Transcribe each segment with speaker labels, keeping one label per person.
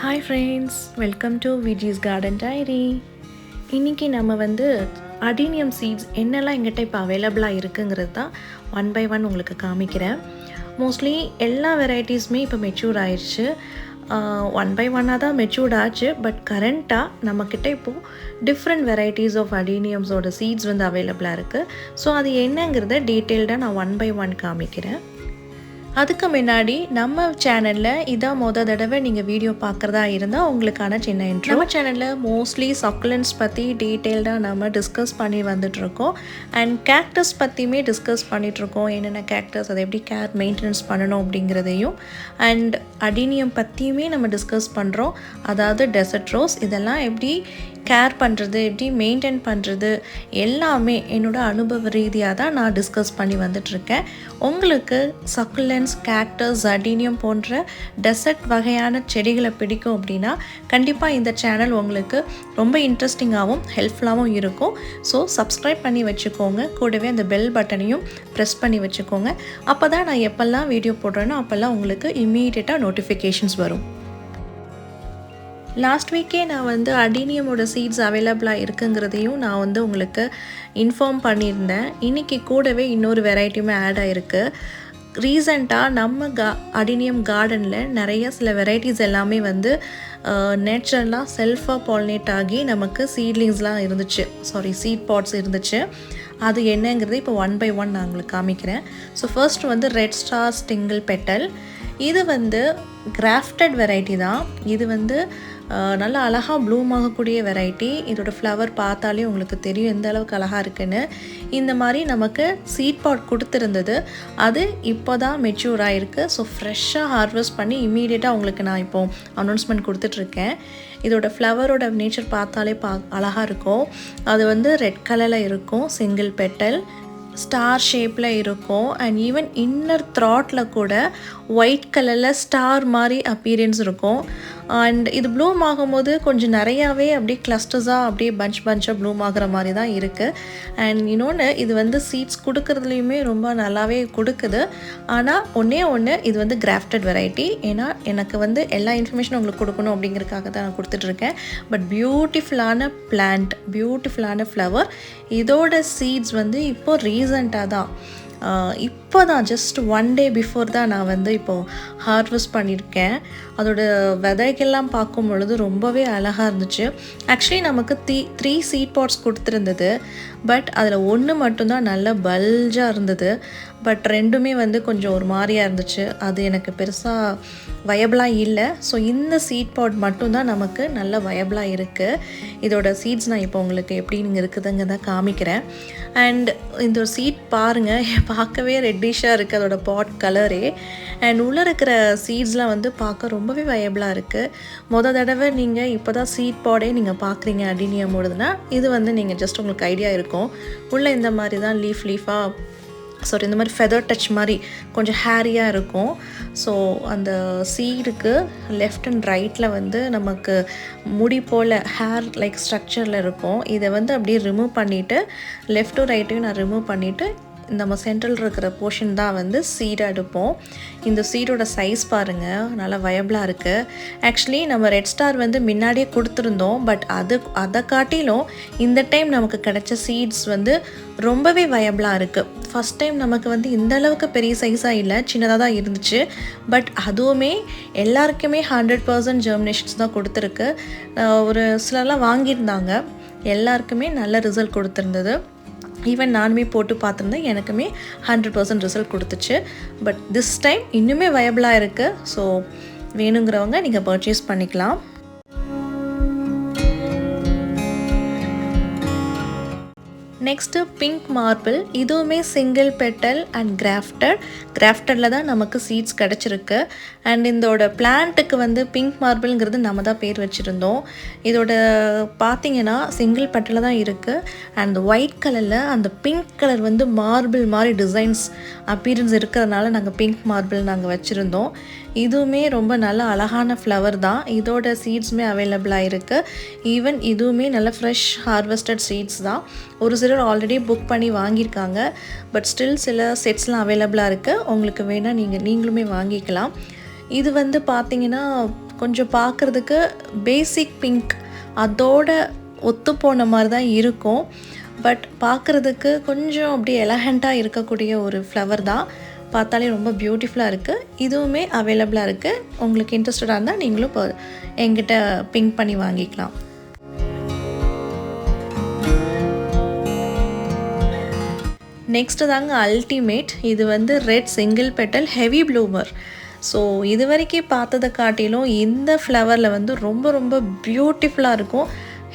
Speaker 1: Hi friends, welcome to VG's Garden Diary. இன்றைக்கி நம்ம adenium seeds என்னெல்லாம் எங்கிட்ட இப்போ அவைலபிளாக இருக்குங்கிறது தான் ஒன் பை ஒன் உங்களுக்கு காமிக்கிறேன். மோஸ்ட்லி எல்லா வெரைட்டிஸுமே இப்போ மெச்சூர் ஆயிடுச்சு. ஒன் பை ஒன்னாக தான் மெச்சூர்ட் ஆச்சு. பட் கரண்ட்டாக நம்மக்கிட்ட இப்போது டிஃப்ரெண்ட் வெரைட்டிஸ் ஆஃப் அடீனியம்ஸோட சீட்ஸ் அவைலபிளாக இருக்குது. ஸோ அது என்னங்கிறத டீட்டெயில்டாக நான் ஒன் பை ஒன் காமிக்கிறேன். அதுக்கு முன்னாடி நம்ம சேனலில் இதான் தடவை நீங்கள் வீடியோ பார்க்குறதா இருந்தால் உங்களுக்கான சின்ன இன்ட்ரோ. நம்ம சேனலில் மோஸ்ட்லி சக்குலன்ஸ் பற்றி டீட்டெயில்டாக நம்ம டிஸ்கஸ் பண்ணி வந்துட்ருக்கோம். அண்ட் கேக்டஸ் பற்றியுமே டிஸ்கஸ் பண்ணிகிட்ருக்கோம். என்னென்ன கேக்டஸ், அதை எப்படி கேர் மெயின்டெனன்ஸ் பண்ணணும் அப்படிங்கிறதையும். அண்ட் அடீனியம் பற்றியுமே நம்ம டிஸ்கஸ் பண்ணுறோம். அதாவது டெசர்ட் ரோஸ் இதெல்லாம் எப்படி கேர் பண்ணுறது, எப்படி மெயின்டைன் பண்ணுறது எல்லாமே என்னோடய அனுபவ ரீதியாக தான் நான் டிஸ்கஸ் பண்ணி வந்துட்ருக்கேன். உங்களுக்கு சக்குலன்ஸ், கேக்டஸ், அடீனியம் போன்ற டெசர்ட் வகையான செடிகளை பிடிக்கும் அப்படின்னா கண்டிப்பாக இந்த சேனல் உங்களுக்கு ரொம்ப இன்ட்ரெஸ்டிங்காகவும் ஹெல்ப்ஃபுல்லாகவும் இருக்கும். ஸோ சப்ஸ்கிரைப் பண்ணி வச்சுக்கோங்க. கூடவே அந்த பெல் பட்டனையும் ப்ரெஸ் பண்ணி வச்சுக்கோங்க. அப்போ தான் நான் எப்போல்லாம் வீடியோ போடுறேனோ அப்போல்லாம் உங்களுக்கு இம்மீடியட்டாக நோட்டிஃபிகேஷன்ஸ் வரும். லாஸ்ட் வீக்கே நான் அடீனியமோட சீட்ஸ் அவைலபிளாக இருக்குங்கிறதையும் நான் உங்களுக்கு இன்ஃபார்ம் பண்ணியிருந்தேன். இன்றைக்கி கூடவே இன்னொரு வெரைட்டியுமே ஆட் ஆகிருக்கு. ரீசண்டாக நம்ம அடீனியம் கார்டனில் நிறைய சில வெரைட்டிஸ் எல்லாமே நேச்சுரலாக செல்ஃபாக பாலினேட் ஆகி நமக்கு சீட்லிங்ஸ்லாம் இருந்துச்சு, சீட் பாட்ஸ் இருந்துச்சு. அது என்னங்கிறது இப்போ ஒன் பை ஒன் நான் உங்களுக்கு காமிக்கிறேன். So first red star single petal. இது கிராஃப்டட் வெரைட்டி தான். இது நல்லா அழகாக ப்ளூம் ஆகக்கூடிய வெரைட்டி. இதோட ஃப்ளவர் பார்த்தாலே உங்களுக்கு தெரியும் எந்த அளவுக்கு அழகாக இருக்குன்னு. இந்த மாதிரி நமக்கு சீட் பாட் கொடுத்துருந்தது, அது இப்போ தான் மெச்சூர் ஆகிருக்கு. ஸோ ஃப்ரெஷ்ஷாக ஹார்வெஸ்ட் பண்ணி இம்மீடியட்டாக உங்களுக்கு நான் இப்போது அனௌன்ஸ்மெண்ட் கொடுத்துட்ருக்கேன். இதோட ஃப்ளவரோட நேச்சர் பார்த்தாலே அழகாக இருக்கும். அது ரெட் கலரில் இருக்கும், சிங்கிள் பெட்டல், ஸ்டார் ஷேப்பில் இருக்கும். அண்ட் ஈவன் இன்னர் த்ராட்டில் கூட ஒயிட் கலரில் ஸ்டார் மாதிரி அப்பீரியன்ஸ் இருக்கும். அண்ட் இது ப்ளூம் ஆகும்போது கொஞ்சம் நிறையாவே அப்படியே கிளஸ்டர்ஸாக அப்படியே பஞ்சாக ப்ளூம் ஆகிற மாதிரி தான் இருக்குது. அண்ட் இன்னொன்று, இது சீட்ஸ் கொடுக்கறதுலையுமே ரொம்ப நல்லாவே கொடுக்குது. ஆனால் ஒன்று இது கிராஃப்டட் வெரைட்டி. ஏன்னா எனக்கு எல்லா இன்ஃபர்மேஷனும் உங்களுக்கு கொடுக்கணும் அப்படிங்கிறதுக்காக தான் நான் கொடுத்துட்ருக்கேன். பட் பியூட்டிஃபுல்லான பிளான்ட், பியூட்டிஃபுல்லான ஃப்ளவர். இதோட சீட்ஸ் இப்போது ரீசண்டாக தான், இப்போ தான் ஜஸ்ட் ஒன் டே பிஃபோர் தான் நான் இப்போது ஹார்வெஸ்ட் பண்ணியிருக்கேன். அதோட விதைகள்லாம் பார்க்கும் பொழுது ரொம்பவே அழகாக இருந்துச்சு. ஆக்சுவலி நமக்கு த்ரீ சீட் பாட்ஸ் கொடுத்துருந்தது. பட் அதில் ஒன்று மட்டும்தான் நல்ல பல்ஜாக இருந்தது. பட் ரெண்டுமே கொஞ்சம் ஒரு மாதிரியாக இருந்துச்சு. அது எனக்கு பெருசாக வயபிளாக இல்லை. ஸோ இந்த சீட் பாட் மட்டும்தான் நமக்கு நல்ல வயபிளாக இருக்குது. இதோட சீட்ஸ் நான் இப்போ உங்களுக்கு எப்படின்னு இருக்குதுங்க தான் காமிக்கிறேன். அண்ட் இந்த ஒரு சீட் பாருங்கள், பார்க்கவே ரெட்டிஷாக இருக்குது அதோட பாட் கலரே. அண்ட் உள்ளே இருக்கிற சீட்ஸ்லாம் பார்க்க ரொம்பவே வயபிளாக இருக்குது. தடவை நீங்கள் இப்போ தான் சீட் பாடே நீங்கள் பார்க்குறீங்க அடீனியமோடதுன்னா இது நீங்கள் ஜஸ்ட் உங்களுக்கு ஐடியா இருக்கும். உள்ளே இந்த மாதிரி தான் லீஃபாக இந்த மாதிரி ஃபெதர் டச் மாதிரி கொஞ்சம் ஹேரியாக இருக்கும். ஸோ அந்த சீடுக்கு லெஃப்ட் அண்ட் ரைட்டில் நமக்கு முடி போல் ஹேர் லைக் ஸ்ட்ரக்சரில் இருக்கும். இதை அப்படியே ரிமூவ் பண்ணிவிட்டு லெஃப்ட்டும் ரைட்டையும் நான் ரிமூவ் பண்ணிவிட்டு நம்ம சென்ட்ரல் இருக்கிற போர்ஷன் தான் சீடாக எடுப்போம். இந்த சீடோட சைஸ் பாருங்கள், நல்லா வயபிளாக இருக்குது. ஆக்சுவலி நம்ம ரெட் ஸ்டார் முன்னாடியே கொடுத்துருந்தோம். பட் அதை காட்டிலும் இந்த டைம் நமக்கு கிடைச்ச சீட்ஸ் ரொம்பவே வயபிளாக இருக்குது. ஃபஸ்ட் டைம் நமக்கு இந்த அளவுக்கு பெரிய சைஸாக இல்லை, சின்னதாக தான் இருந்துச்சு. பட் அதுவுமே எல்லாருக்குமே 100% ஜெர்மினேஷன்ஸ் தான் கொடுத்துருக்கு. ஒரு சிலர்லாம் வாங்கியிருந்தாங்க, எல்லாருக்குமே நல்ல ரிசல்ட் கொடுத்துருந்தது. ஈவன் நானுமே போட்டு பார்த்துருந்தேன், எனக்குமே 100% ரிசல்ட் கொடுத்துச்சு. பட் திஸ் டைம் இன்னுமே வயபிளாக இருக்குது. ஸோ வேணுங்கிறவங்க நீங்கள் பர்ச்சேஸ் பண்ணிக்கலாம். Next pink marble. இதுவுமே சிங்கிள் பெட்டல் அண்ட் கிராஃப்டடில் தான் நமக்கு சீட்ஸ் கிடச்சிருக்கு. அண்ட் இதோட பிளான்ட்டுக்கு பிங்க் மார்பிள்ங்கிறது நம்ம தான் பேர் வச்சுருந்தோம். இதோட பார்த்திங்கன்னா சிங்கிள் பெட்டலில் தான் இருக்குது. அண்ட் ஒயிட் கலரில் அந்த பிங்க் கலர் மார்பிள் மாதிரி டிசைன்ஸ் அப்பீரன்ஸ் இருக்கிறதுனால நாங்கள் பிங்க் மார்பிள் நாங்கள் வச்சுருந்தோம். இதுவுமே ரொம்ப நல்ல அழகான ஃப்ளவர் தான். இதோட சீட்ஸுமே அவைலபிளாக இருக்குது. ஈவன் இதுவுமே நல்ல ஃப்ரெஷ் ஹார்வெஸ்டட் சீட்ஸ் தான். ஒரு சிலர் ஆல்ரெடி புக் பண்ணி வாங்கியிருக்காங்க. பட் ஸ்டில் சில செட்ஸ்லாம் அவைலபிளாக இருக்குது. உங்களுக்கு வேணால் நீங்களுமே வாங்கிக்கலாம். இது பார்த்திங்கன்னா கொஞ்சம் பார்க்குறதுக்கு பேசிக் பிங்க் அதோட ஒத்து போன மாதிரி தான் இருக்கும். பட் பார்க்குறதுக்கு கொஞ்சம் அப்படியே எலகண்ட்டாக இருக்கக்கூடிய ஒரு ஃப்ளவர் தான். பார்த்தாலே ரொம்ப பியூட்டிஃபுல்லாக இருக்குது. இதுவுமே அவைலபிளாக இருக்குது. உங்களுக்கு இன்ட்ரெஸ்டடாக இருந்தால் நீங்களும் இப்போ என்கிட்ட பிங்க் பண்ணி வாங்கிக்கலாம். நெக்ஸ்ட்டு தாங்க அல்டிமேட். இது வந்து red single petal heavy Blumer. So இது வரைக்கும் பார்த்ததை காட்டிலும் இந்த ஃப்ளவரில் வந்து ரொம்ப ரொம்ப பியூட்டிஃபுல்லாக இருக்கும்.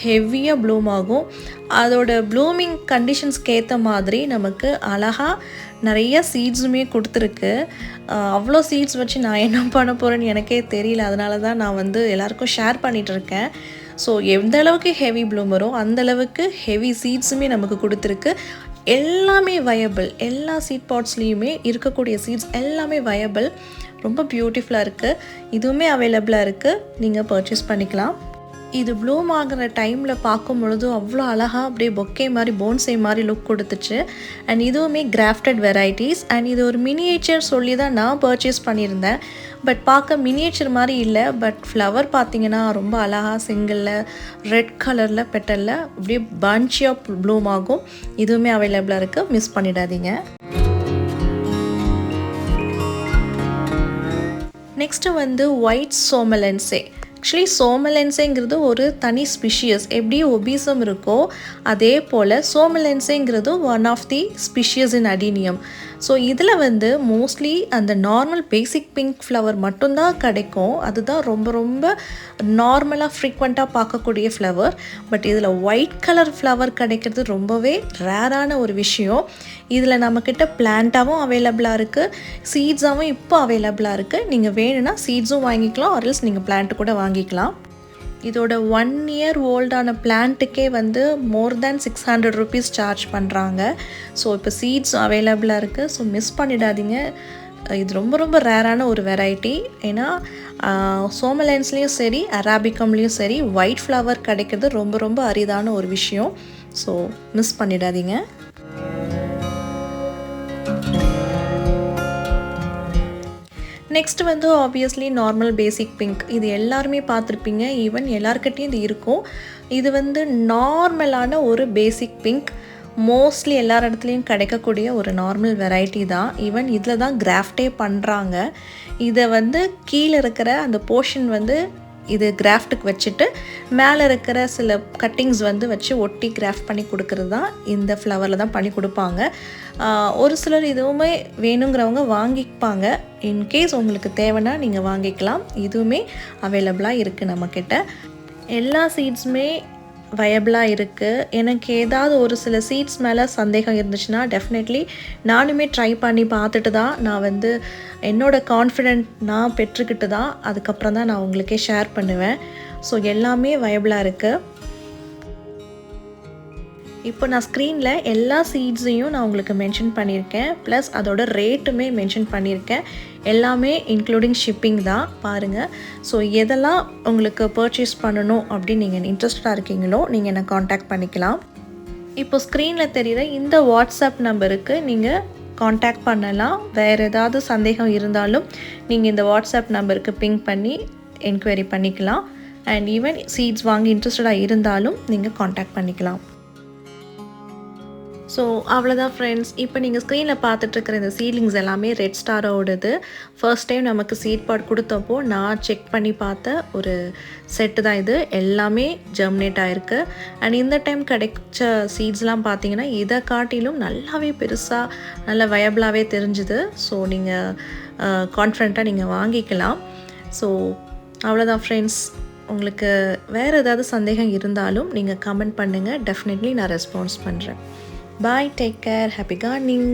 Speaker 1: ஹெவியாக ப்ளூம் ஆகும். அதோட ப்ளூமிங் கண்டிஷன்ஸ்க்கு ஏற்ற மாதிரி நமக்கு அழகாக நிறைய சீட்ஸுமே கொடுத்துருக்கு. அவ்வளோ சீட்ஸ் வச்சு நான் என்ன பண்ண போகிறேன்னு எனக்கே தெரியல. அதனால தான் நான் வந்து எல்லாருக்கும் ஷேர் பண்ணிகிட்ருக்கேன். ஸோ எந்த அளவுக்கு ஹெவி ப்ளூமரோ அந்தளவுக்கு ஹெவி சீட்ஸுமே நமக்கு கொடுத்துருக்கு. எல்லாமே வயபிள். எல்லா சீட் பாட்ஸ்லேயுமே இருக்கக்கூடிய சீட்ஸ் எல்லாமே வயபிள். ரொம்ப பியூட்டிஃபுல்லாக இருக்குது. இதுவுமே அவைலபிளாக இருக்குது. நீங்கள் பர்ச்சேஸ் பண்ணிக்கலாம். இது ப்ளூம் ஆகிற டைமில் பார்க்கும் பொழுது அவ்வளோ அழகாக அப்படியே பொக்கே மாதிரி போன்சே மாதிரி லுக் கொடுத்துச்சு. அண்ட் இதுவுமே கிராஃப்டட் வெரைட்டிஸ். அண்ட் இது ஒரு மினியேச்சர் சொல்லி தான் நான் பர்ச்சேஸ் பண்ணியிருந்தேன். பட் பார்க்க மினியேச்சர் மாதிரி இல்லை. பட் ஃப்ளவர் பார்த்திங்கன்னா ரொம்ப அழகாக சிங்கிளில் ரெட் கலரில் பெட்டலில் அப்படியே பஞ்சியாக ப்ளூம் ஆகும். இதுவுமே அவைலபிளாக இருக்குது. மிஸ் பண்ணிடாதீங்க. நெக்ஸ்ட்டு வந்து ஒயிட் சோமலன்சே. ஆக்சுவலி சோமலென்ஸேங்கிறது ஒரு தனி ஸ்பீஷியஸ். எப்படி ஒபீசம் இருக்கோ அதே போல் சோமலென்ஸேங்கிறது one of the species in adenium. So இதில் வந்து மோஸ்ட்லி அந்த நார்மல் பேசிக் பிங்க் ஃப்ளவர் மட்டும்தான் கிடைக்கும். அதுதான் ரொம்ப ரொம்ப நார்மலாக ஃப்ரீக்வெண்ட்டாக பார்க்கக்கூடிய ஃப்ளவர். பட் இதில் ஒயிட் கலர் ஃப்ளவர் கிடைக்கிறது ரொம்பவே ரேரான ஒரு விஷயம். இதில் நம்மக்கிட்ட பிளான்ட்டாகவும் அவைலபிளாக இருக்குது, சீட்ஸாகவும் இப்போ அவைலபிளாக இருக்குது. நீங்கள் வேணும்னா சீட்ஸும் வாங்கிக்கலாம், ஆர்எல்ஸ் நீங்கள் பிளான்ட்டு கூட வாங்கிக்கலாம். இதோட 1 year ஓல்டான பிளான்ட்டுக்கே வந்து மோர் தேன் 600 rupees சார்ஜ் பண்ணுறாங்க. ஸோ இப்போ சீட்ஸ் அவைலபிளாக இருக்குது. ஸோ மிஸ் பண்ணிடாதீங்க. இது ரொம்ப ரொம்ப ரேரான ஒரு வெரைட்டி. ஏன்னா சோமலென்ஸ்லேயும் சரி அராபிகம்லேயும் சரி ஒயிட் ஃப்ளவர் கிடைக்கிறது ரொம்ப ரொம்ப அரிதான ஒரு விஷயம். ஸோ மிஸ் பண்ணிடாதீங்க. நெக்ஸ்ட் வந்து ஆப்வியஸ்லி நார்மல் பேசிக் பிங்க். இது எல்லாருமே பார்த்துருப்பீங்க. ஈவன் எல்லாருக்கிட்டையும் இது இருக்கும். இது வந்து நார்மலான ஒரு பேசிக் பிங்க். மோஸ்ட்லி எல்லார் இடத்துலையும் கிடைக்கக்கூடிய ஒரு நார்மல் வெரைட்டி தான். ஈவன் இதில் தான் கிராஃப்டே பண்ணுறாங்க. இதை வந்து கீழே இருக்கிற அந்த போர்ஷன் வந்து இது கிராஃப்ட்டுக்கு வச்சுட்டு மேலே இருக்கிற சில கட்டிங்ஸ் வந்து வச்சு ஒட்டி கிராஃப்ட் பண்ணி கொடுக்குறது தான் இந்த ஃப்ளவரில் தான் பண்ணி கொடுப்பாங்க. ஒரு சிலர் இதுவுமே வேணுங்கிறவங்க வாங்கிப்பாங்க. இன்கேஸ் உங்களுக்கு தேவைன்னா நீங்கள் வாங்கிக்கலாம். இதுவுமே அவைலபிளாக இருக்குது நம்மக்கிட்ட. எல்லா சீட்ஸுமே வயபிளாக இருக்குது. எனக்கு ஏதாவது ஒரு சில சீட்ஸ் மேலே சந்தேகம் இருந்துச்சுன்னா டெஃபினெட்லி நானுமே ட்ரை பண்ணி பார்த்துட்டு தான் நான் வந்து என்னோடய கான்ஃபிடென்ட் நான் பெற்றுக்கிட்டு தான் அதுக்கப்புறம் தான் நான் உங்களுக்கே ஷேர் பண்ணுவேன். ஸோ எல்லாமே வயபிளாக இருக்குது. இப்போ நான் ஸ்க்ரீனில் எல்லா சீட்ஸையும் நான் உங்களுக்கு மென்ஷன் பண்ணியிருக்கேன். ப்ளஸ் அதோட ரேட்டுமே மென்ஷன் பண்ணியிருக்கேன். எல்லாமே இன்க்ளூடிங் ஷிப்பிங் தான். பாருங்கள். ஸோ எதெல்லாம் உங்களுக்கு பர்ச்சேஸ் பண்ணணும் அப்படின்னு நீங்கள் இன்ட்ரெஸ்டடாக இருக்கீங்களோ நீங்கள் என்னை காண்டாக்ட் பண்ணிக்கலாம். இப்போ ஸ்க்ரீனில் தெரிகிற இந்த வாட்ஸ்அப் நம்பருக்கு நீங்கள் காண்டாக்ட் பண்ணலாம். வேறு ஏதாவது சந்தேகம் இருந்தாலும் நீங்கள் இந்த வாட்ஸ்அப் நம்பருக்கு பிங்க் பண்ணி என்கொயரி பண்ணிக்கலாம். அண்ட் ஈவன் சீட்ஸ் வாங்கி இன்ட்ரெஸ்டடாக இருந்தாலும் நீங்கள் காண்டாக்ட் பண்ணிக்கலாம். ஸோ அவ்வளோதான் ஃப்ரெண்ட்ஸ். இப்போ நீங்கள் ஸ்க்ரீனில் பார்த்துட்ருக்கிற இந்த சீட்லிங்ஸ் எல்லாமே ரெட் ஸ்டாரோடது. ஃபர்ஸ்ட் டைம் நமக்கு சீட் பாட் கொடுத்தப்போ நான் செக் பண்ணி பார்த்த ஒரு செட்டு தான் இது. எல்லாமே ஜெர்மினேட் ஆகிருக்கு. அண்ட் இந்த டைம் கிடைச்ச சீட்ஸ்லாம் பார்த்தீங்கன்னா இதை காட்டிலும் நல்லாவே பெருசாக நல்ல வயபிளாகவே தெரிஞ்சுது. ஸோ நீங்கள் கான்ஃபிடண்ட்டாக நீங்கள் வாங்கிக்கலாம். ஸோ அவ்வளோதான் ஃப்ரெண்ட்ஸ். உங்களுக்கு வேறு ஏதாவது சந்தேகம் இருந்தாலும் நீங்கள் கமெண்ட் பண்ணுங்கள். டெஃபினெட்லி நான் ரெஸ்பான்ஸ் பண்ணுறேன். Bye, take care, happy gardening.